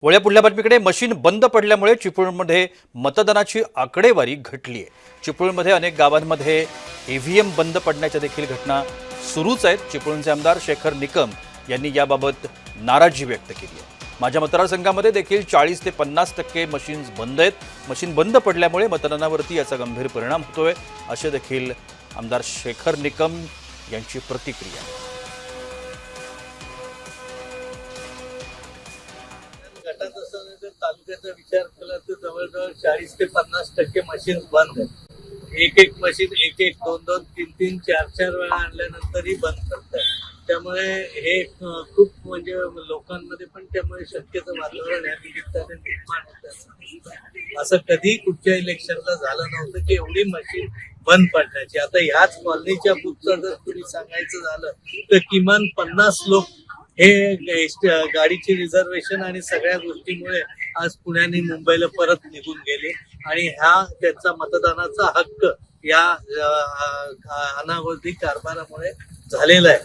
वळ्या पुढल्या बातमीकडे. मशीन बंद पडल्यामुळे चिपळूणमध्ये मतदानाची आकडेवारी घटली आहे. चिपळूणमध्ये अनेक गावांमध्ये ईव्हीएम बंद पडण्याच्या देखील घटना सुरूच आहेत. चिपळूणचे आमदार शेखर निकम यांनी याबाबत नाराजी व्यक्त केली आहे. माझ्या मतदारसंघामध्ये देखील 40 ते 50% मशीन्स बंद आहेत. मशीन बंद पडल्यामुळे मतदानावरती याचा गंभीर परिणाम होतोय, असे देखील आमदार शेखर निकम यांची प्रतिक्रिया. तालुक्याचा विचार केला तर जवळजवळ 40 ते 50% मशीन बंद आहेत. एक मशीन एक दोन तीन चार वेळा आणल्यानंतरही बंद करतात. त्यामुळे हे खूप म्हणजे लोकांमध्ये पण त्यामुळे शक्यतो वातावरण या निमित्ताने निर्माण होतं. असं कधी कुठच्या इलेक्शनला झालं नव्हतं की एवढी मशीन बंद पडण्याची. आता ह्याच कॉलनीच्या बुथचं जर तुम्ही सांगायचं झालं तर किमान 50 लोक हे गाडीची रिझर्वेशन आणि सगळ्या गोष्टीमुळे आज पुण्याने मुंबईला परत निघून गेले आणि हा त्यांचा मतदानाचा हक्क या अनागोंदी कारभारामुळे झालेला आहे.